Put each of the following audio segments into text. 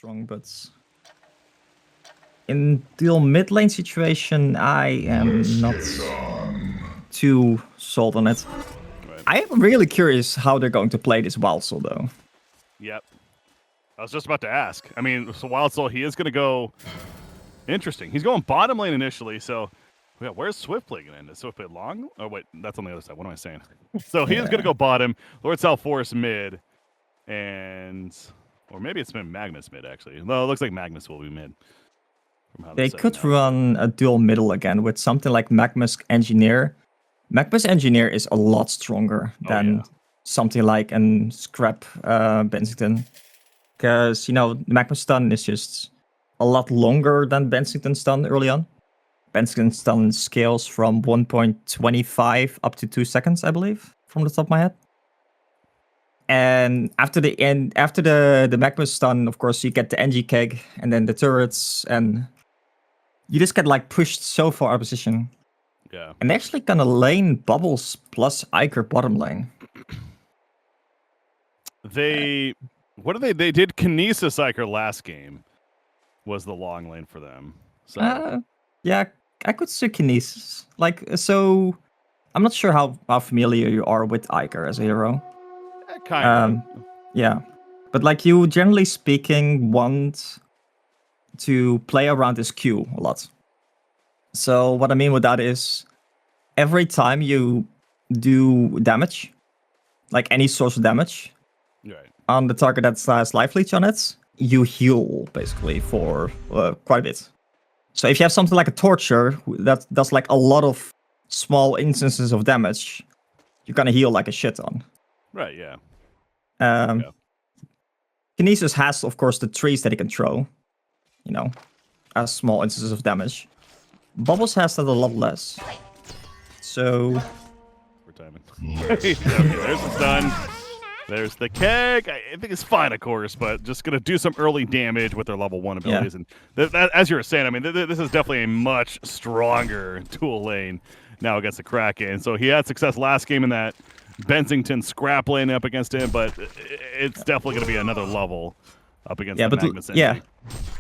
strong, but in the mid lane situation, I am not too sold on it. Right. I am really curious how they're going to play this Wild Soul, though. Yep. I was just about to ask. I mean, so Wild Soul, he is going to go... Interesting. He's going bottom lane initially, so... Yeah, where's Swift play going to end? Is Swift play long? Oh, wait, that's on the other side. What am I saying? So he is going to go bottom. Lord South Forest mid. And... Or maybe it's been Magnus mid, actually. No, it looks like Magnus will be mid. They could run a dual middle again with something like Magnus Engineer. Magnus Engineer is a lot stronger than something like an Scrap Bensington. Because, you know, Magnus Stun is just a lot longer than Bensington Stun early on. Bensington Stun scales from 1.25 up to 2 seconds, I believe, from the top of my head. And after the Magnus Stun, of course, you get the NG keg and then the turrets, and you just get like pushed so far out of position. Yeah. And they're actually gonna lane Bubbles plus Iker bottom lane. They They did Kinesis Iker last game. Was the long lane for them. So yeah, I could see Kinesis. Like, so I'm not sure how familiar you are with Iker as a hero. Kind of. Yeah. But like, you generally speaking want to play around his Q a lot. So what I mean with that is every time you do damage, like any source of damage, on the target that has life leech on it, you heal basically for quite a bit. So if you have something like a Torture that does like a lot of small instances of damage, you're gonna heal like a shit ton. Right, yeah. Kinesis has, of course, the trees that he can throw, you know, as small instances of damage. Bubbles has that a lot less. So... We're timing. Okay, there's the stun. There's the keg. I think it's fine, of course, but just going to do some early damage with their level 1 abilities. And as you were saying, I mean, this is definitely a much stronger dual lane now against the Kraken. So he had success last game in that Bensington scrap lane up against him, but it's definitely going to be another level up against the Magnus Engineer. Yeah,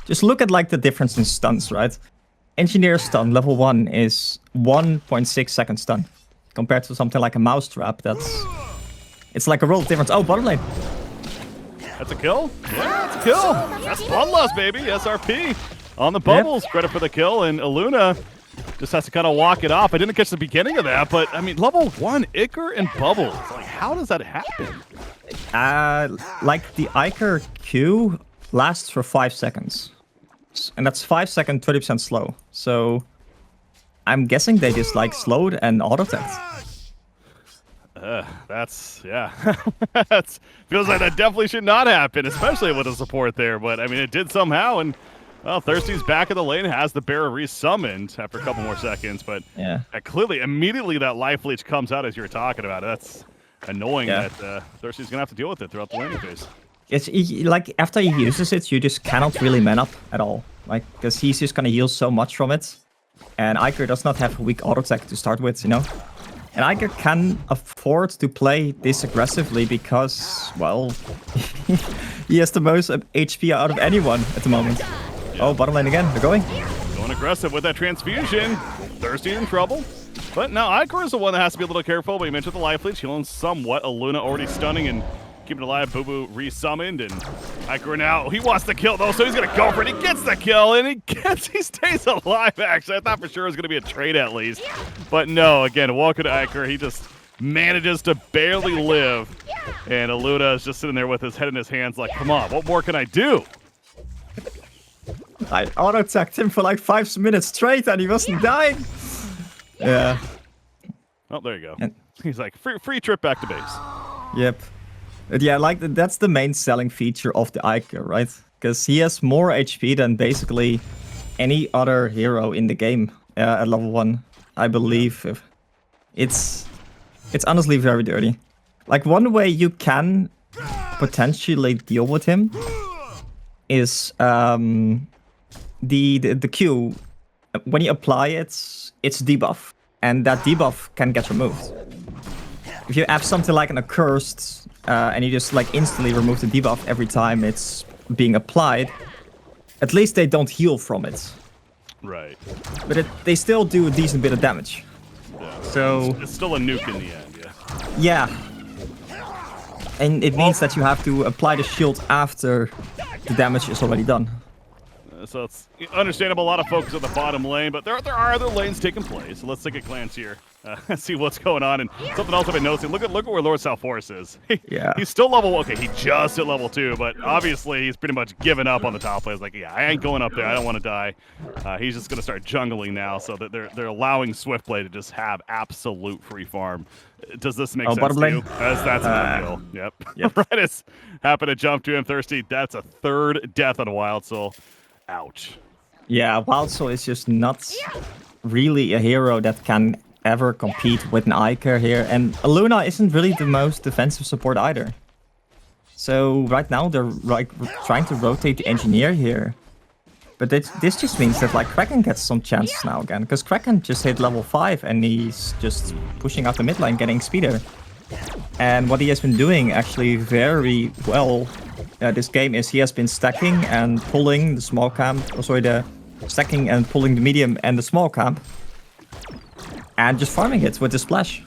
just look at like the difference in stuns, right? Engineer stun level 1 is 1.6 second stun compared to something like a Mousetrap. It's like a world difference. Oh, bottom lane. That's a kill? Yeah, that's a kill. That's Bloodlust, baby. SRP on the Bubbles. Yep. Credit for the kill. And Aluna just has to kind of walk it off. I didn't catch the beginning of that, but I mean, level 1, Iker and Bubbles. Like, how does that happen? Like the Iker Q lasts for 5 seconds. And that's 5 seconds, 30% slow. So I'm guessing they just like slowed and auto-attacked. That's feels like that definitely should not happen, especially with the support there. But I mean, it did somehow, and well, Thirsty's back in the lane, has the bear resummoned after a couple more seconds. But clearly, immediately that life leech comes out as you were talking about. That's annoying that Thirsty's gonna have to deal with it throughout the laning phase. It's like after he uses it, you just cannot really man up at all, like because he's just gonna heal so much from it, and Iker does not have a weak auto attack to start with, you know. And Iker can afford to play this aggressively because, well, he has the most HP out of anyone at the moment. Yeah. Oh, bottom lane again. They're going aggressive with that transfusion. Thirsty in trouble. But now Iker is the one that has to be a little careful. But you mentioned the life leech. Healing somewhat. Aluna already stunning and keeping it alive. Boo Boo resummoned. And Iker now, he wants the kill though. So he's going to go for it. He gets the kill and he stays alive actually. I thought for sure it was going to be a trade at least. But no, again, welcome to Iker. He just manages to barely live. And Aluna is just sitting there with his head in his hands like, come on, what more can I do? I auto-attacked him for like 5 minutes straight and he wasn't dying. Yeah. Oh, there you go. And he's like, free trip back to base. Yep. But yeah, like that's the main selling feature of the Iker, right? Because he has more HP than basically any other hero in the game at level 1, I believe. It's honestly very dirty. Like, one way you can potentially deal with him is the Q. When you apply it, it's debuff, and that debuff can get removed. If you have something like an accursed, and you just like instantly remove the debuff every time it's being applied, at least they don't heal from it. Right. But they still do a decent bit of damage. Yeah. So it's still a nuke in the end, yeah. Yeah. And it means that you have to apply the shield after the damage is already done. So it's understandable, a lot of focus on the bottom lane, but there are other lanes taking place. So let's take a glance here, see what's going on. And something else I've been noticing, look at where Lord Southforest is. He's still level, okay, he just hit level 2, but obviously he's pretty much given up on the top lane. He's like, yeah, I ain't going up there, I don't want to die. He's just going to start jungling now, so that they're allowing Swiftblade to just have absolute free farm. Does this make sense to you? That's another kill. Yep. Redis happened to jump to him, Thirsty. That's a third death on Wild Soul. Ouch. Yeah, Wild Soul is just not really a hero that can ever compete with an Iker here. And Luna isn't really the most defensive support either. So right now they're like trying to rotate the Engineer here. But this just means that like Kraken gets some chances now again. Because Kraken just hit level 5 and he's just pushing out the mid lane, getting speeder. And what he has been doing actually very well this game is he has been stacking and pulling the small camp, stacking and pulling the medium and the small camp, and just farming it with the splash.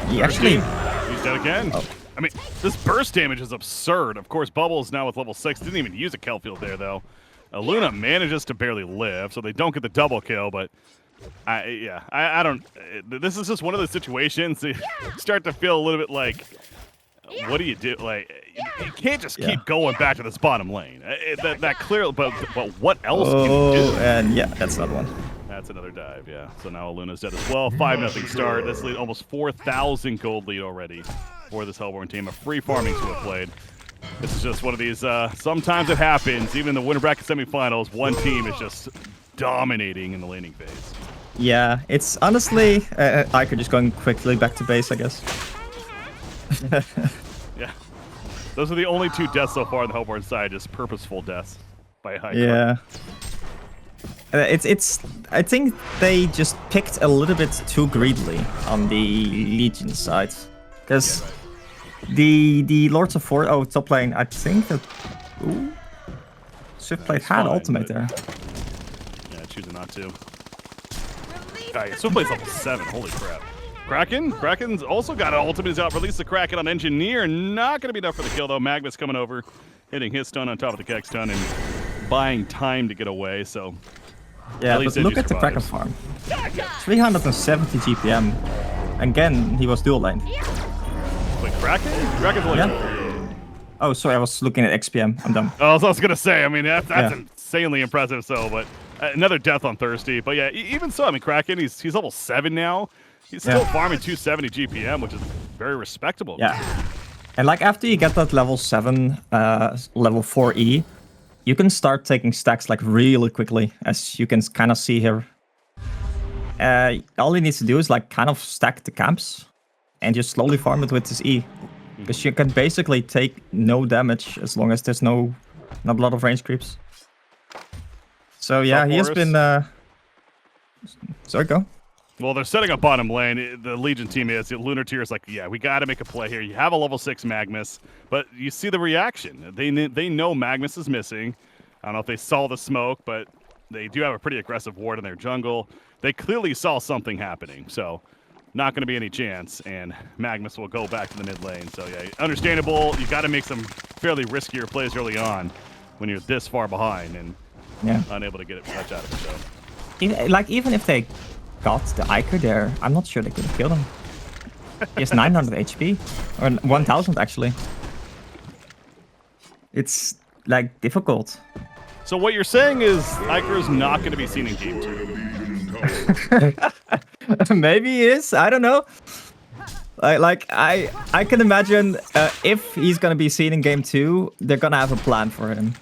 He actually... He's dead again. Oh. I mean, this burst damage is absurd. Of course, Bubbles now with level 6. Didn't even use a Kelfield there, though. Luna manages to barely live, so they don't get the double kill, but... I don't... This is just one of those situations you start to feel a little bit like... What do you do? Like, you can't just keep going back to this bottom lane. That clearly, but what else can you do? And yeah, that's another one. That's another dive, yeah. So now Luna's dead as well. 5-0 start. That's almost 4,000 gold lead already for this Hellborn team. A free farming Swiftblade. This is just one of these, sometimes it happens. Even in the winter bracket semifinals, one team is just dominating in the laning phase. Yeah, it's honestly, I could just going quickly back to base, I guess. Yeah, those are the only 2 deaths so far on the Hellborn side, just purposeful deaths by high. Yeah, it's. I think they just picked a little bit too greedily on the Legion side, because the Lords of Force top lane. I think that Swiftblade had ultimate there. Yeah, choosing not to. Swiftblade's level 7. Holy crap. Kraken's also got an ultimate. He's out. Release the Kraken on Engineer. Not going to be enough for the kill, though. Magmus coming over, hitting his stun on top of the Keck stun and buying time to get away. So, yeah, but look at the Kraken farm. 370 GPM. Again, he was dual lane. Wait, Kraken? Kraken's only... Oh, sorry, I was looking at XPM. I'm dumb. Oh, I was going to say, I mean, that's insanely impressive, so, but another death on Thirsty. But yeah, even so, I mean, Kraken, he's level 7 now. He's still farming 270 GPM, which is very respectable. Yeah. And like after you get that level 7, level 4E, you can start taking stacks like really quickly, as you can kind of see here. All he needs to do is like kind of stack the camps and just slowly farm it with his E. Because you can basically take no damage as long as there's not a lot of range creeps. So yeah, he has been... Sorry, go. Well, they're setting up bottom lane. The Legion team is. The Lunar Tier is like, yeah, we got to make a play here. You have a level 6 Magmus, but you see the reaction. They know Magmus is missing. I don't know if they saw the smoke, but they do have a pretty aggressive ward in their jungle. They clearly saw something happening, so not going to be any chance, and Magmus will go back to the mid lane. So, yeah, understandable. You got to make some fairly riskier plays early on when you're this far behind and unable to get much out of it. So. Even if they got the Iker there, I'm not sure they could have killed him. He has 900 HP, or 1000 actually. It's like difficult. So what you're saying is Iker is not going to be seen in game 2. Maybe he is. I don't know. I can imagine if he's going to be seen in game 2, they're going to have a plan for him.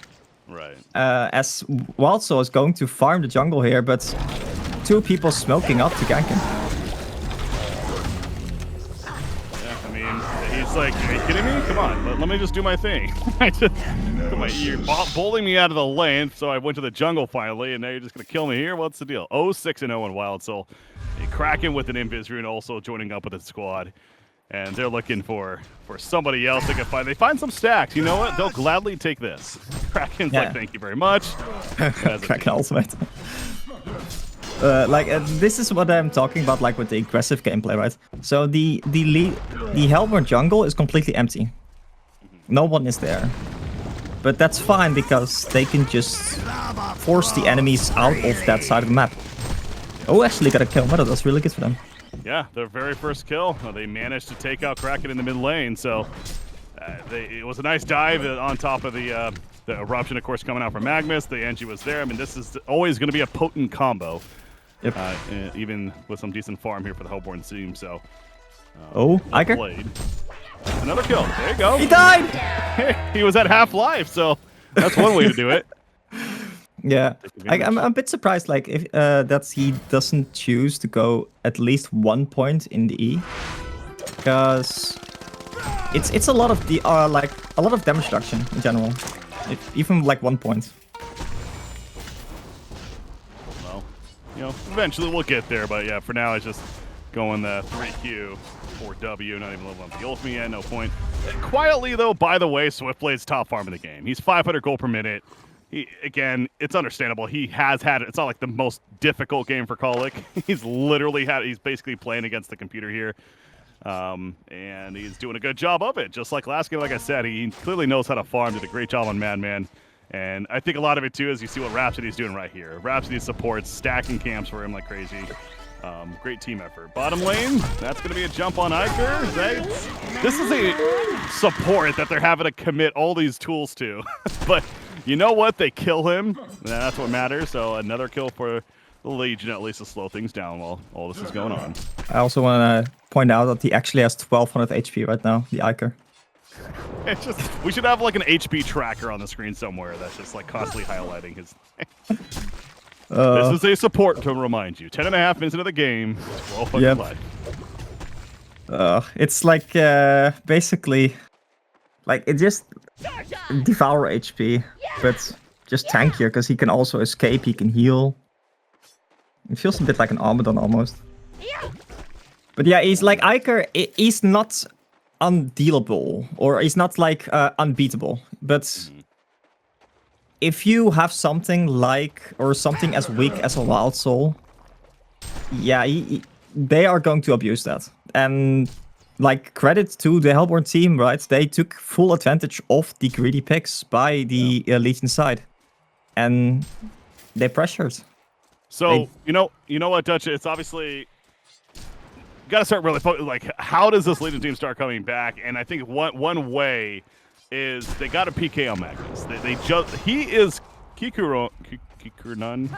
Right. As Wild Soul is going to farm the jungle here, but 2 people smoking up to gank him. Yeah, I mean, he's like, are you kidding me? Come on, let me just do my thing. You're bowling me out of the lane, so I went to the jungle finally, and now you're just going to kill me here? What's the deal? 0-6-0 in Wild Soul. A Kraken with an Invis rune also joining up with the squad. and they're looking for somebody else they can find. They find some stacks. You know what? They'll gladly take this. Kraken's like, thank you very much. Kraken ultimate. This is what I'm talking about, like with the aggressive gameplay, right? So the Hellborn jungle is completely empty. No one is there. But that's fine because they can just force the enemies out of that side of the map. Oh, actually got a kill. But that's really good for them. Yeah, their very first kill. They managed to take out Kraken in the mid lane, so it was a nice dive on top of the eruption, of course, coming out from Magnus. The Angie was there. I mean, this is always going to be a potent combo, even with some decent farm here for the Hellborn team. So, Iker. Played. Another kill. There you go. He died! He was at half life, so that's one way to do it. Yeah, I'm a bit surprised, like if that he doesn't choose to go at least 1 point in the E, because it's a lot of the like a lot of damage reduction in general, even like 1 point. Well, you know, eventually we'll get there, but yeah, for now it's just going the 3Q, 4W, not even level up the ultimate yet, no point. Quietly though, by the way, Swiftblade's top farm in the game. He's 500 gold per minute. Again, it's understandable. He has had it. It's not like the most difficult game for Colic. He's literally he's basically playing against the computer here. And he's doing a good job of it. Just like last game, like I said, he clearly knows how to farm, did a great job on Madman. And I think a lot of it too is you see what Rhapsody's doing right here. Rhapsody supports stacking camps for him like crazy. Great team effort. Bottom lane, that's going to be a jump on Iker. This is a support that they're having to commit all these tools to. But you know what? They kill him. That's what matters. So another kill for the Legion, at least to slow things down while all this is going on. I also want to point out that he actually has 1200 HP right now, the Iker. It's just, we should have like an HP tracker on the screen somewhere that's just like constantly highlighting his... This is a support to remind you. 10.5 minutes into the game, 1200 life. It's like basically, like it just devour HP, but just tankier because he can also escape. He can heal. It feels a bit like an Armadon almost. But yeah, he's like Iker. He's not undealable, or he's not like unbeatable, but. If you have something like, or something as weak as a Wild Soul, yeah, they are going to abuse that. And like credit to the Hellborn team, right? They took full advantage of the greedy picks by the Legion side, and they pressured. So you know what, Dutch? It's obviously got to start really like, how does this Legion team start coming back? And I think one way is they got a PK on Magnus. He is Kikurunan.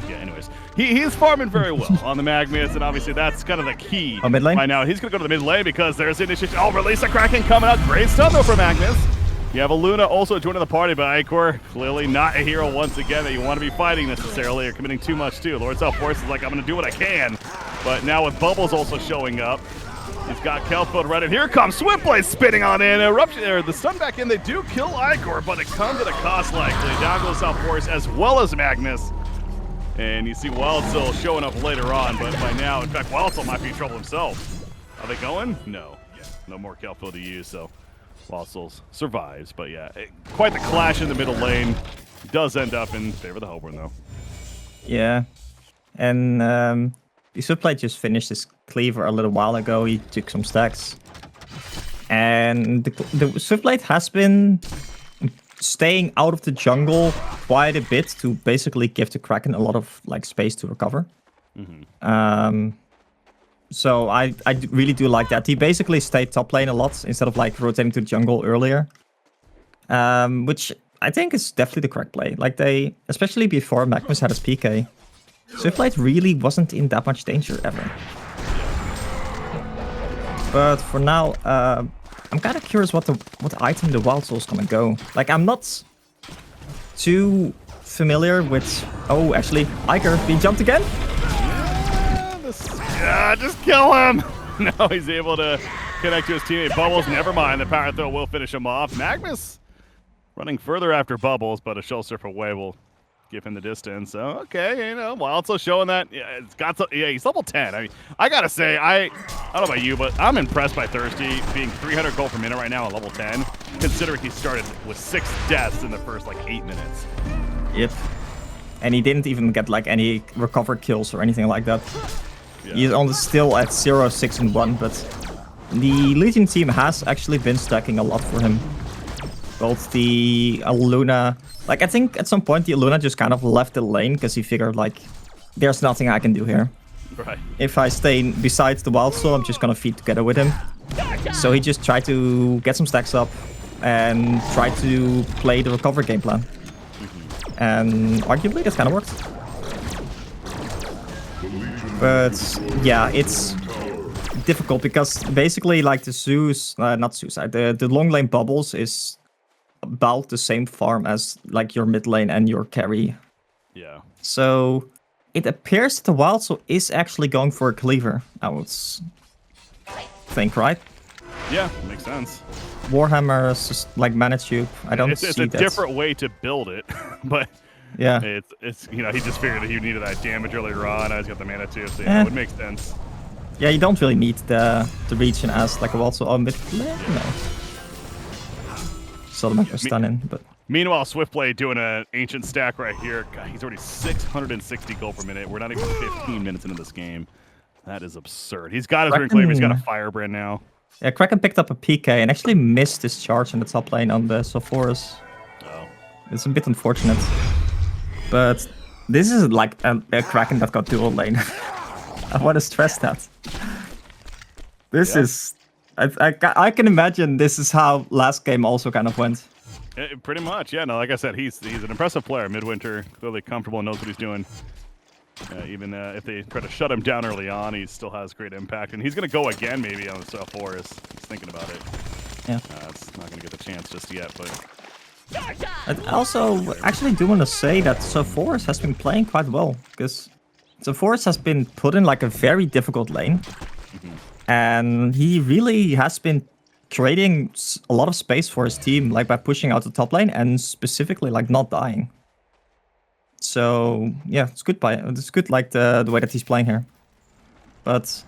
Yeah, anyways. He is farming very well on the Magnus, and obviously that's kind of the key mid lane? by now. He's going to go to the mid lane because there's initiation. Oh, release the Kraken coming out. Great stun though for Magnus. You have a Luna also joining the party, but Iker clearly not a hero once again that you want to be fighting necessarily or committing too much to. Lord Self-Force is like, I'm going to do what I can. But now with Bubbles also showing up, he's got Kelfield ready. Here comes Swiftblade spinning on in. Eruption, or the stun back in. They do kill Iker, but it comes at a cost likely. Down goes Self-Force as well as Magnus. And you see Wildsoul showing up later on, but by now, in fact, Wildsoul might be in trouble himself. Are they going? No. Yeah, no more Kelfield to use, so Wildsoul survives. But yeah, quite the clash in the middle lane. Does end up in favor of the Hellborn, though. Yeah. And the Swiftblade just finished his cleaver a little while ago. He took some stacks. And the Swiftblade has been staying out of the jungle quite a bit to basically give the Kraken a lot of like space to recover. So I really do like that. He basically stayed top lane a lot instead of like rotating to the jungle earlier. Which I think is definitely the correct play. Like they, especially before Magnus had his PK, Swiftblade really wasn't in that much danger ever. But for now, I'm kind of curious what item the Wild Soul's gonna go. Like I'm not too familiar with. Oh, actually, Iker being jumped again. Yeah, just kill him. No, he's able to connect to his teammate Bubbles. Never mind, the power throw will finish him off. Magnus running further after Bubbles, but a shell surf away will give him the distance. So, okay, you know, while also showing that, yeah, he's level 10. I mean, I gotta say, I don't know about you, but I'm impressed by Thirsty being 300 gold per minute right now at level 10, considering he started with 6 deaths in the first, like, 8 minutes. Yep. And he didn't even get, like, any recovered kills or anything like that. Yeah. He's only still at 0, 6, and 1, but the Legion team has actually been stacking a lot for him. Both the Luna... Like, I think at some point the Luna just kind of left the lane because he figured, like, there's nothing I can do here. Right. If I stay besides the Wild Soul, I'm just gonna feed together with him. So he just tried to get some stacks up and try to play the recover game plan. And arguably that kind of worked. But yeah, it's difficult because basically like the not suicide, the long lane bubbles is about the same farm as like your mid lane and your carry. Yeah. So it appears that the Wild Soul is actually going for a cleaver, I would think, right? Yeah, makes sense. Warhammer is just like mana tube. I don't see it's a different way to build it, but yeah, it's you know, he just figured that he needed that damage earlier on. Now he's got the mana too, so yeah, it would make sense. Yeah, you don't really need the region as like a Wild Soul mid lane. No. So the map was stunning, but meanwhile, Swiftblade doing an ancient stack right here. God, he's already 660 gold per minute. We're not even 15 minutes into this game. That is absurd. He's got his Rune Cleaver. He's got a Firebrand now. Yeah, Kraken picked up a PK and actually missed his charge in the top lane on the Sulfuras. Oh. It's a bit unfortunate. But this is like a Kraken that got dual lane. I want to stress that. This is... I can imagine this is how last game also kind of went. Pretty much, yeah. No, like I said, he's an impressive player. Midwinter, clearly comfortable and knows what he's doing. Even if they try to shut him down early on, he still has great impact. And he's going to go again maybe on the South Forest. He's thinking about it. Yeah. It's not going to get the chance just yet, but... I also actually do want to say that South Forest has been playing quite well. Because South Forest has been put in like a very difficult lane. And he really has been creating a lot of space for his team, like by pushing out the top lane and specifically like not dying. So yeah, it's good. It's good, like the way that he's playing here. But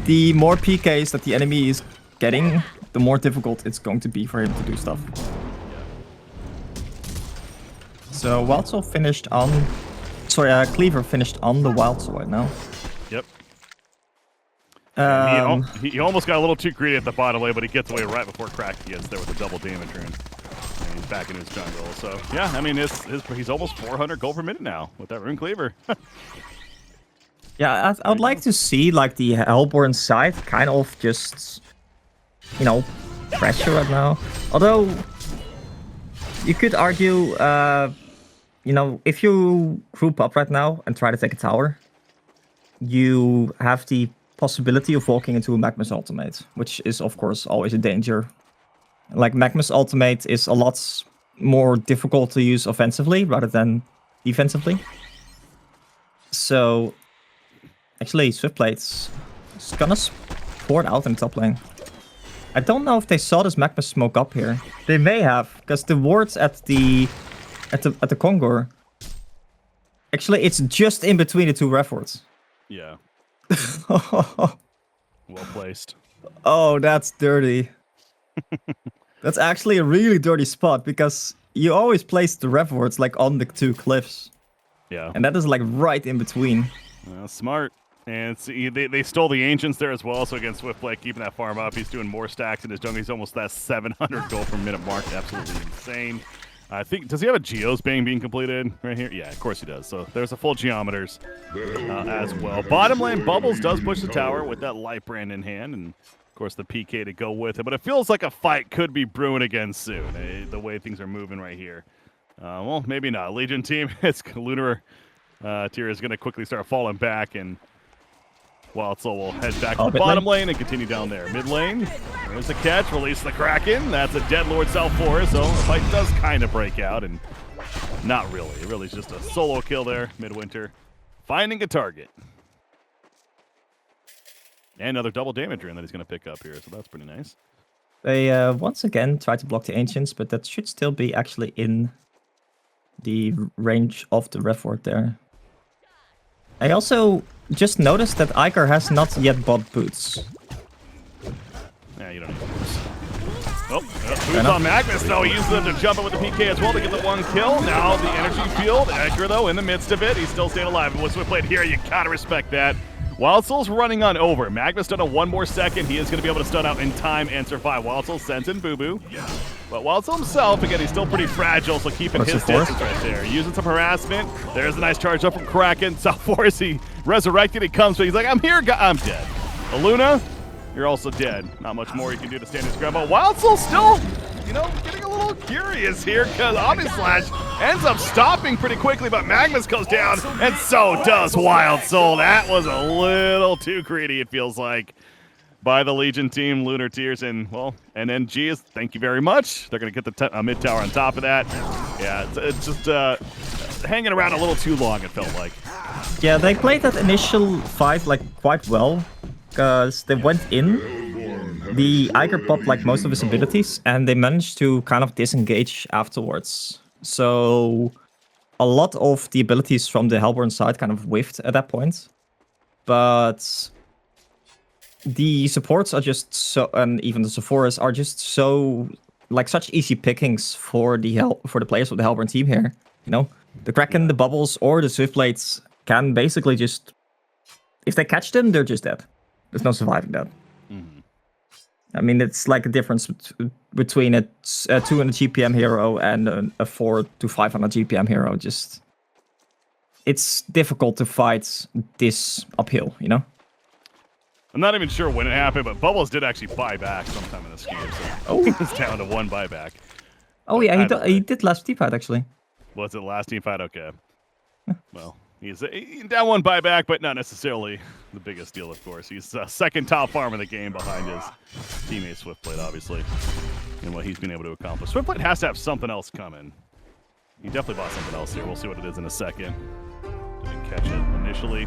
the more PKs that the enemy is getting, the more difficult it's going to be for him to do stuff. So Wild Soul finished on, Cleaver finished on the Wild Soul right now. Yep. He almost got a little too greedy at the bottom lane, but he gets away right before Kraken gets there with a double damage rune. And he's back in his jungle. So, yeah, I mean, he's almost 400 gold per minute now with that Rune Cleaver. Yeah, I would like to see, like, the Hellborn side kind of just, you know, pressure right now. Although, you could argue, you know, if you group up right now and try to take a tower, you have the possibility of walking into a Magma's ultimate, which is of course always a danger. Like Magma's ultimate is a lot more difficult to use offensively rather than defensively. So actually Swiftblade's gonna pour it out in top lane. I don't know if they saw this Magma smoke up here. They may have, because the wards at the Kongor, actually it's just in between the two ref wards. Yeah. Well placed. Oh, that's dirty. That's actually a really dirty spot because you always place the ref wards like on the two cliffs. Yeah. And that is like right in between. Smart. And they stole the Ancients there as well, so against Swiftblade keeping that farm up. He's doing more stacks in his jungle. He's almost that 700 gold per minute mark. Absolutely insane. I think, does he have a Geosbang being completed right here? Yeah, of course he does. So there's a full Geometers as well. Bottom lane, Bubbles does push the tower with that Light Brand in hand, and of course the PK to go with it. But it feels like a fight could be brewing again soon, the way things are moving right here. Well, maybe not. Legion team, it's Lunar tier is going to quickly start falling back, and Wild Soul will head back to the bottom lane and continue down there. Mid lane, there's the catch, release the Kraken. That's a Dead Lord South Forest, so the fight does kind of break out, and not really. It really is just a solo kill there, Midwinter, finding a target. And another double damage rune that he's going to pick up here, so that's pretty nice. They once again try to block the Ancients, but that should still be actually in the range of the ref ward there. I also just noticed that Iker has not yet bought boots. Yeah, you don't need boots. Oh, boots on Magnus, though. He uses them to jump in with the PK as well to get the 1 kill. Now the energy field. Iker, though, in the midst of it. He's still staying alive. And with Swiftblade here, you gotta respect that. Wild Soul's running on over. Magnus done a 1 more second. He is going to be able to stun out in time and survive. Wild Soul sends in Boo Boo. But Wild Soul himself, again, he's still pretty fragile, so keeping his distance right there. Using some harassment. There's a nice charge up from Kraken. South Forest, he resurrected. He comes, but he's like, I'm here, I'm dead. Aluna, you're also dead. Not much more you can do to stand his ground. But Wild Soul still, you know, getting a little curious here because Omnislash ends up stopping pretty quickly, but Magnus goes down, and so does Wild Soul. That was a little too greedy, it feels like, by the Legion team. Lunar Tears and, well, NNG is, thank you very much. They're going to get the mid tower on top of that. Yeah, it's just hanging around a little too long, it felt like. Yeah, they played that initial fight like quite well because they went in. The Iker popped like most of his abilities, and they managed to kind of disengage afterwards. So a lot of the abilities from the Hellborn side kind of whiffed at that point. But the supports are just so, and even the Sephoras are just so, like, such easy pickings for the players of the Hellborn team here. You know, the Kraken, the Bubbles, or the Swiftblades can basically just, if they catch them, they're just dead. There's no surviving that. I mean, it's like a difference between a 200 GPM hero and a 400 to 500 GPM hero. Just, it's difficult to fight this uphill, you know? I'm not even sure when it happened, but Bubbles did actually buy back sometime in this game. So he was down to 1 buyback. Oh, yeah, he did last team fight, actually. Was it last team fight? Okay. Well, he's down 1 buyback, but not necessarily the biggest deal, of course. He's second top farm in the game behind his teammate Swiftblade, obviously, and what he's been able to accomplish. Swiftblade has to have something else coming. He definitely bought something else here. We'll see what it is in a second. Didn't catch it initially,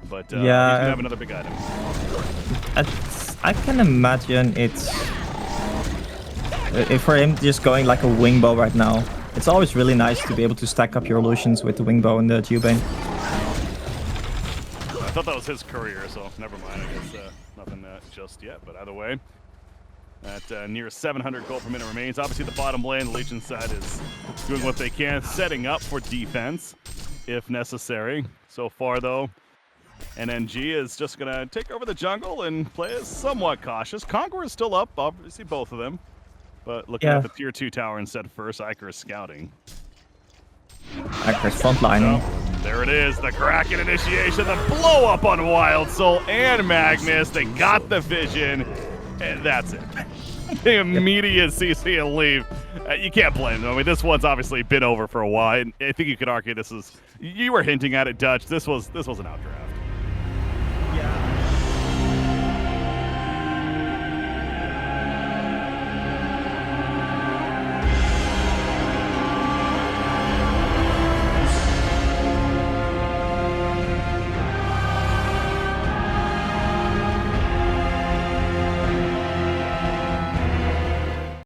but yeah, he's going to have another big item. I can imagine it's for him just going like a wing bow right now. It's always really nice to be able to stack up your illusions with the wing bow and the Geobane. I thought that was his career, so never mind. I guess nothing just yet, but either way, at near 700 gold per minute remains. Obviously, the bottom lane, the Legion side, is doing what they can, setting up for defense if necessary. So far, though, NNG is just going to take over the jungle and play as somewhat cautious. Conqueror is still up, obviously, both of them. But looking at the tier 2 tower instead first, Iker is scouting. Iker's frontlining. So, there it is, the Kraken initiation, the blow up on Wild Soul and Magnus. They got the vision, and that's it. The immediate CC and leave. You can't blame them. I mean, this one's obviously been over for a while. And I think you could argue this is, you were hinting at it, Dutch. This was an outdraft.